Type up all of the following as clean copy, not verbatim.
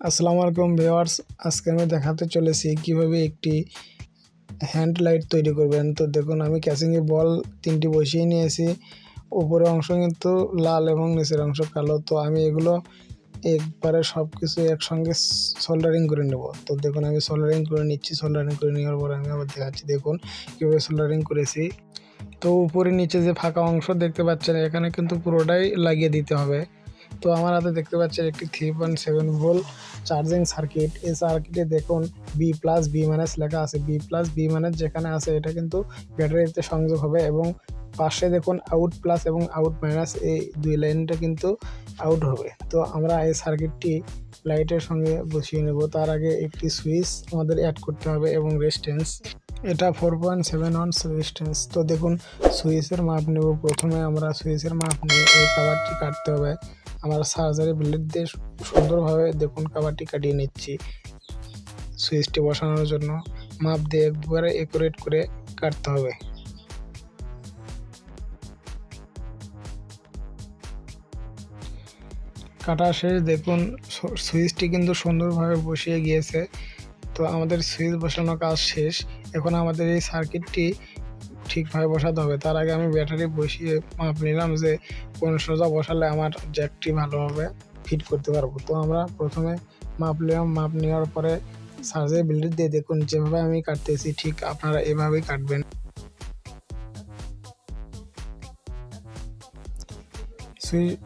আসসালামু আলাইকুম ভিউয়ার্স, আজকে আমি দেখাতে চলেছি কিভাবে একটি হ্যান্ড লাইট তৈরি করবেন। তো দেখুন, আমি ক্যাসিংয়ে বল 3টি বসিয়ে নিয়েছি। উপরের অংশ কিন্তু লাল এবং নিচের অংশ কালো। তো আমি এগুলো একবারে সব কিছু একসঙ্গে সোল্ডারিং করে নেব। তো দেখুন, আমি সোল্ডারিং করে নিচ্ছি। সোল্ডারিং করে নেওয়ার পরে আমি আবার দেখাচ্ছি। দেখুন কীভাবে সোল্ডারিং করেছি। তো উপরে নিচে যে ফাঁকা অংশ দেখতে পাচ্ছেন, এখানে কিন্তু পুরোটাই লাগিয়ে দিতে হবে। তো আমার হাতে দেখতে পাচ্ছেন একটি 3.7 ভোল্ট চার্জিং সার্কিট। এই সার্কিটে দেখুন B+B- লেখা আছে। B+B- যেখানে আছে এটা কিন্তু ব্যাটারিতে সংযোগ হবে, এবং পাশে দেখুন আউট প্লাস এবং আউট মাইনাস, এই দুই লাইনটা কিন্তু আউট হবে। তো আমরা এই সার্কিটটি লাইটের সঙ্গে বসিয়ে নেব। তার আগে একটি সুইচ আমাদের অ্যাড করতে হবে এবং রেজিস্ট্যান্স, এটা 4.7 ওহমস রেজিস্ট্যান্স। তো দেখুন, সুইচের মাপ নেব। প্রথমে আমরা সুইচের মাপ নিয়ে এই কভারটি কাটতে হবে। আমার সার্জারি ব্লেড দিয়ে সুন্দরভাবে দেখুন কভারটি কাটিয়ে নিচ্ছি। সুইচটি বসানোর জন্য মাপ দিয়ে একবারে একুরেট করে কাটতে হবে। কাটা শেষ। দেখুন সুইচটি কিন্তু সুন্দরভাবে বসিয়ে গিয়েছে। তো আমাদের সুইচ বসানোর কাজ শেষ। এখন আমাদের এই সার্কিটটি ঠিকভাবে বসাতে হবে। তার আগে আমি ব্যাটারি বসিয়ে মাপ নিলাম যে কোন সোজা বসালে আমার জ্যাকটি ভালোভাবে ফিট করতে পারবো। তো আমরা প্রথমে মাপ নিলাম। মাপ নেওয়ার পরে সার্জারি ব্লেড দিয়ে দেখুন যেভাবে আমি কাটতেছি ঠিক আপনারা এভাবেই কাটবেন। সুইচ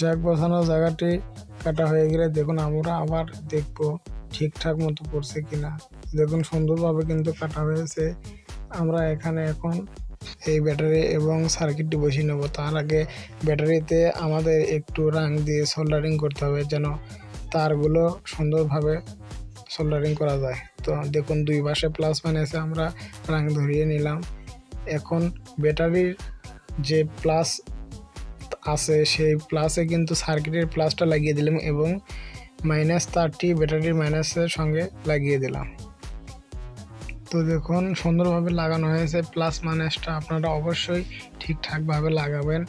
জ্যাক বসানোর জায়গাটি কাটা হয়ে গেলে দেখুন আমরা আবার দেখব ঠিকঠাক মতো পড়ছে কিনা। দেখুন সুন্দরভাবে কিন্তু কাটা হয়েছে। আমরা এখানে এখন এই ব্যাটারি এবং সার্কিটটি বসিয়ে নেব। তার আগে ব্যাটারিতে আমাদের একটু রং দিয়ে সোল্ডারিং করতে হবে, যেন তারগুলো সুন্দরভাবে সোল্ডারিং করা যায়। তো দেখুন দুই পাশে প্লাস মাইনাসে আমরা রং ধরিয়ে নিলাম। এখন ব্যাটারির যে প্লাস আছে সেই প্লাসে কিন্তু সার্কিটের প্লাসটা লাগিয়ে দিলাম এবং মাইনাস তারটি ব্যাটারির মাইনাসের সঙ্গে লাগিয়ে দিলাম। তো দেখুন সুন্দরভাবে লাগানো হয়েছে। প্লাস মাইনাসটা আপনারা অবশ্যই ঠিকঠাকভাবে লাগাবেন,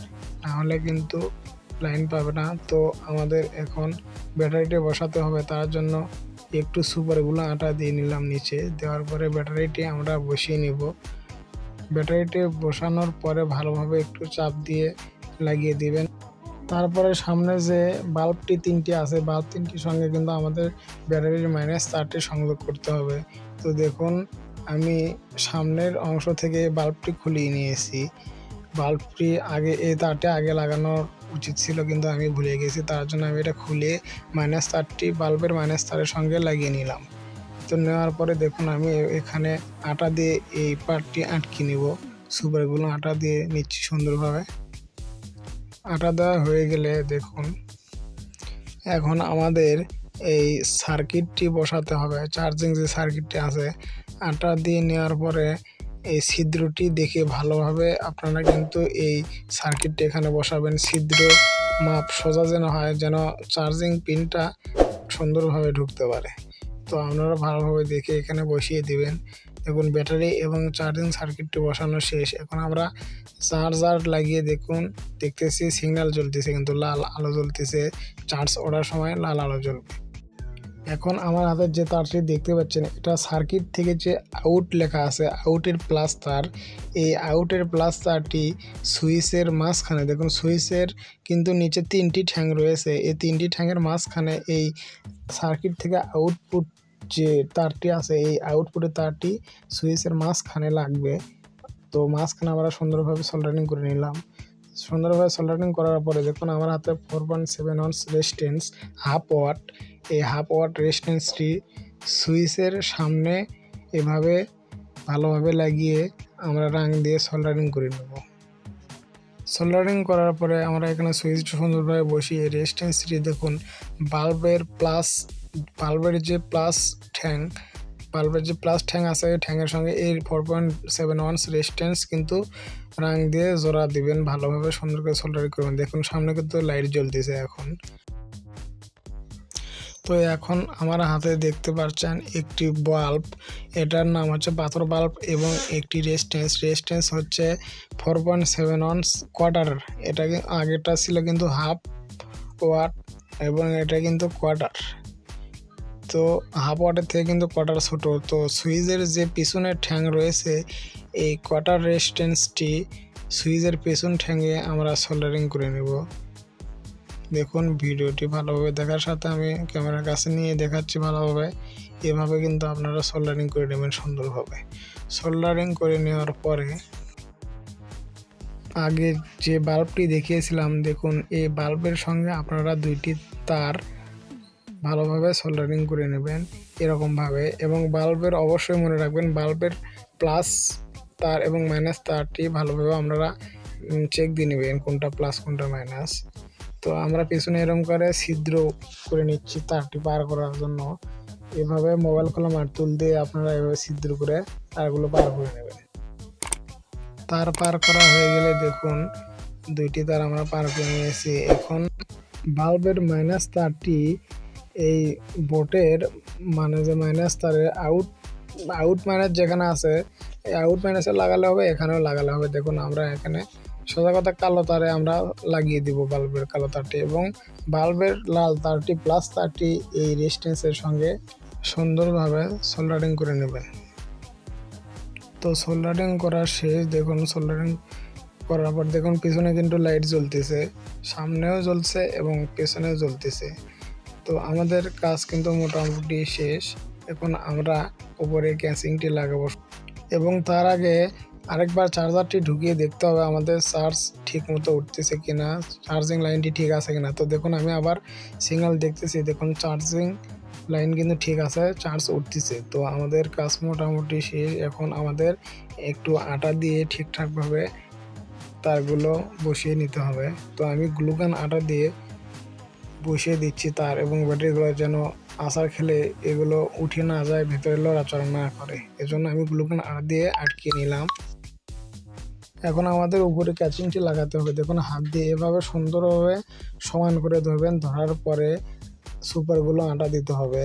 নাহলে কিন্তু লাইন পাবে না। তো আমাদের এখন ব্যাটারিটি বসাতে হবে। তার জন্য একটু সুপারগুলো আটা দিয়ে নিলাম নিচে। দেওয়ার পরে ব্যাটারিটি আমরা বসিয়ে নিব। ব্যাটারিটি বসানোর পরে ভালোভাবে একটু চাপ দিয়ে লাগিয়ে দিবেন। তারপরে সামনে যে বাল্বটি 3টি আছে, বাল্ব 3টির সঙ্গে কিন্তু আমাদের ব্যাটারির মাইনাস তারটি সংযোগ করতে হবে। তো দেখুন, আমি সামনের অংশ থেকে বাল্বটি খুলিয়ে নিয়েছি। বাল্বটি এই তারটি আগে লাগানো উচিত ছিল, কিন্তু আমি ভুলে গেছি। তার জন্য আমি এটা খুলে মাইনাস তারটি বাল্বের মাইনাস তারের সঙ্গে লাগিয়ে নিলাম। তো নেওয়ার পরে দেখুন আমি এখানে আটা দিয়ে এই পার্টটি আটকে নিব। সুপারগুলো আটা দিয়ে নিচ্ছি সুন্দরভাবে। আটা দেওয়া হয়ে গেলে দেখুন এখন আমাদের এই সার্কিটটি বসাতে হবে। চার্জিং যে সার্কিটটি আছে, আটা দিয়ে নেওয়ার পরে এই ছিদ্রটি দেখে ভালোভাবে আপনারা কিন্তু এই সার্কিটটি এখানে বসাবেন। ছিদ্র মাপ সোজা যেন হয়, যেন চার্জিং পিনটা সুন্দরভাবে ঢুকতে পারে। তো আপনারা ভালোভাবে দেখে এখানে বসিয়ে দিবেন। দেখুন ব্যাটারি এবং চার্জিং সার্কিটটি বসানো শেষ। এখন আমরা চার্জার লাগিয়ে দেখতেছি সিগন্যাল জ্বলতেছে, কিন্তু লাল আলো জ্বলতেছে। চার্জ ওঠার সময় লাল আলো জ্বলবে। এখন আমার হাতের যে তারটি দেখতে পাচ্ছেন, এটা সার্কিট থেকে যে আউট লেখা আছে, আউটের প্লাস তার। এই আউটের প্লাস তারটি সুইচের মাঝখানে, দেখুন সুইচের কিন্তু নিচে 3টি ঠ্যাং রয়েছে। এই 3টি ঠ্যাংয়ের মাঝখানে এই সার্কিট থেকে আউটপুট যে তারটি আছে, এই আউটপুটের তারটি সুইচের মাঝখানে লাগবে। তো মাঝখানে আমরা সুন্দরভাবে সোল্ডারিং করে নিলাম। সুন্দরভাবে সোল্ডারিং করার পরে দেখুন আমার হাতে 4.7 ওহমস রেজিস্ট্যান্স হাফ ওয়াট। এই হাফ ওয়াট রেজিস্ট্যান্সটি সুইচের সামনে এভাবে ভালোভাবে লাগিয়ে আমরা রং দিয়ে সোল্ডারিং করে নেব। সোল্ডারিং করার পরে আমরা এখানে সুইচটা সুন্দরভাবে বসিয়ে রেজিস্ট্যান্সটি দেখুন বাল্বের যে প্লাস ঠ্যাং আছে, ঠ্যাংয়ের সঙ্গে এই 4.7 ওহমস রেজিস্ট্যান্স কিন্তু রং দিয়ে জোড়া দিবেন। ভালোভাবে সুন্দর করে সোল্ডারিং করবেন। দেখুন সামনে কিন্তু লাইট জ্বলতেছে এখন। তো এখন আমার হাতে দেখতে পাচ্ছেন একটি বাল্ব, এটার নাম হচ্ছে পাথর বাল্ব, এবং একটি রেজিস্ট্যান্স হচ্ছে 4.7 ওহমস কোয়ার্টার। এটা আগেটা ছিল কিন্তু হাফ ওয়াট এবং এটা কিন্তু কোয়ার্টার। তো হাফ ওয়াটের থেকে কিন্তু কটার ছোট। তো সুইচের যে পিছনের ঠ্যাং রয়েছে এই কটার রেজিস্ট্যান্সটি সুইচের পেছন ঠ্যাঙে আমরা সোল্ডারিং করে নেব। দেখুন ভিডিওটি ভালোভাবে দেখার সাথে আমি ক্যামেরার কাছে নিয়ে দেখাচ্ছি ভালোভাবে। এভাবে কিন্তু আপনারা সোল্ডারিং করে নেবেন সুন্দরভাবে। সোল্ডারিং করে নেওয়ার পরে আগে যে বাল্বটি দেখিয়েছিলাম দেখুন এই বাল্বের সঙ্গে আপনারা দুইটি তার ভালোভাবে সোল্ডারিং করে নেবেন এরকমভাবে। এবং বাল্বের অবশ্যই মনে রাখবেন বাল্বের প্লাস তার এবং মাইনাস তারটি ভালোভাবে আপনারা চেক দিয়ে নেবেন কোনটা প্লাস কোনটা মাইনাস। তো আমরা পেছনে এরকম করে ছিদ্র করে নিচ্ছি তারটি পার করার জন্য। এভাবে মোবাইল খোলা মারতুল দিয়ে আপনারা এভাবে ছিদ্র করে তারগুলো পার করে নেবেন। তার পার করা হয়ে গেলে দেখুন দুইটি তার আমরা পার করে নিয়েছি। এখন বাল্বের মাইনাস তারটি এই বোর্ডের মানে যে মাইনাস তারের আউট মাইনাস যেখানে আছে এই আউট মাইনাসে লাগালে হবে, এখানেও লাগালে হবে। দেখুন আমরা এখানে সোজা কথা কালো তারে আমরা লাগিয়ে দিব বাল্বের কালো তারটি, এবং বাল্বের লাল তারটি প্লাস তারটি এই রেজিস্ট্যান্সের সঙ্গে সুন্দরভাবে সোল্ডারিং করে নেবেন। তো সোল্ডারিং করা শেষ। দেখুন সোল্ডারিং করার পর দেখুন পিছনে কিন্তু লাইট জ্বলতেছে, সামনেও জ্বলছে এবং পেছনেও জ্বলতেছে। তো আমাদের কাজ কিন্তু মোটামুটি শেষ। এখন আমরা উপরে ক্যাসিংটি লাগাবো এবং তার আগে আরেকবার চার্জারটি ঢুকিয়ে দেখতে হবে আমাদের চার্জ ঠিক মতো উঠতেছে কিনা, চার্জিং লাইনটি ঠিক আছে কিনা। তো দেখুন আমি আবার সিগন্যাল দেখতেছি, দেখুন চার্জিং লাইন কিন্তু ঠিক আছে, চার্জ উঠতেছে। তো আমাদের কাজ মোটামুটি শেষ। এখন আমাদের একটু আটা দিয়ে ঠিকঠাকভাবে তারগুলো বসিয়ে নিতে হবে। তো আমি গ্লুগান আটা দিয়ে বসিয়ে দিচ্ছি তার, এবং ব্যাটারিগুলো যেন আছাড় খেলে এগুলো উঠে না যায়, ভেতরে লড়াচড়া না করে, এজন্য আমি গ্লুগান আটা দিয়ে আটকিয়ে নিলাম। এখন আমাদের উপরে ক্যাচিংটি লাগাতে হবে। দেখুন হাত দিয়ে এভাবে সুন্দরভাবে সমান করে ধরবেন, ধরার পরে সুপারগুলো আটা দিতে হবে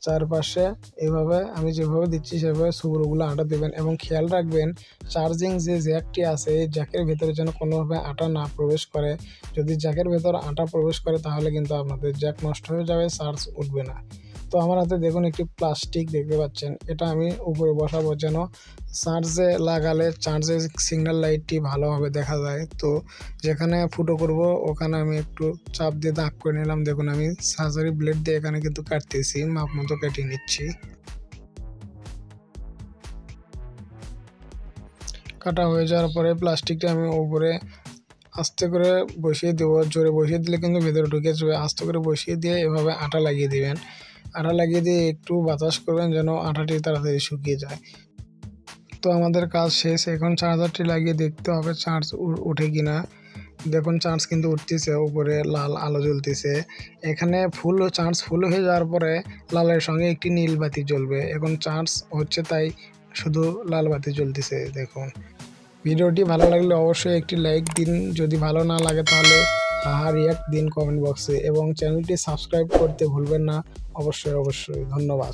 চারপাশে। এভাবে আমি যেভাবে দিচ্ছি সেভাবে সুপারগুলো আটা দেবেন এবং খেয়াল রাখবেন চার্জিং যে জ্যাকটি আছে এই জ্যাকের ভেতরে যেন কোনোভাবে আটা না প্রবেশ করে। যদি জ্যাকের ভেতর আটা প্রবেশ করে তাহলে কিন্তু আপনাদের জ্যাক নষ্ট হয়ে যাবে, চার্জ উঠবে না। তো আমার হাতে দেখুন একটি প্লাস্টিক দেখতে পাচ্ছেন, এটা আমি উপরে বসাবো যেন চার্জে লাগালে চার্জের সিগন্যাল লাইটটি ভালোভাবে দেখা যায়। তো যেখানে ফুটো করব ওখানে আমি একটু চাপ দিয়ে দাগ করে নিলাম। দেখুন আমি সার্জারি ব্লেড দিয়ে এখানে কিন্তু কাটতেছি, মাপ মতো কেটে নিচ্ছি। কাটা হয়ে যাওয়ার পরে প্লাস্টিকটা আমি উপরে আস্তে করে বসিয়ে দেবো। জোরে বসিয়ে দিলে কিন্তু ভেতরে ঢুকে যাবে। আস্তে করে বসিয়ে দিয়ে এভাবে আটা লাগিয়ে দিবেন। আটা লাগিয়ে দিয়ে একটু বাতাস করবেন যেন আটাটি তাড়াতাড়ি শুকিয়ে যায়। তো আমাদের কাজ শেষ। এখন চার্জারটি লাগিয়ে দেখতে হবে চার্জ উঠে কিনা। দেখুন চার্জ কিন্তু উঠতেছে, উপরে লাল আলো জ্বলতেছে। এখানে চার্জ ফুল হয়ে যাওয়ার পরে লালের সঙ্গে একটি নীল বাতি জ্বলবে। এখন চার্জ হচ্ছে তাই শুধু লাল বাতি জ্বলতেছে। দেখুন ভিডিওটি ভালো লাগলে অবশ্যই একটি লাইক দিন, যদি ভালো না লাগে তাহলে রিয়াক্ট দিন কমেন্ট বক্সে, এবং চ্যানেলটি সাবস্ক্রাইব করতে ভুলবেন না। অবশ্যই ধন্যবাদ।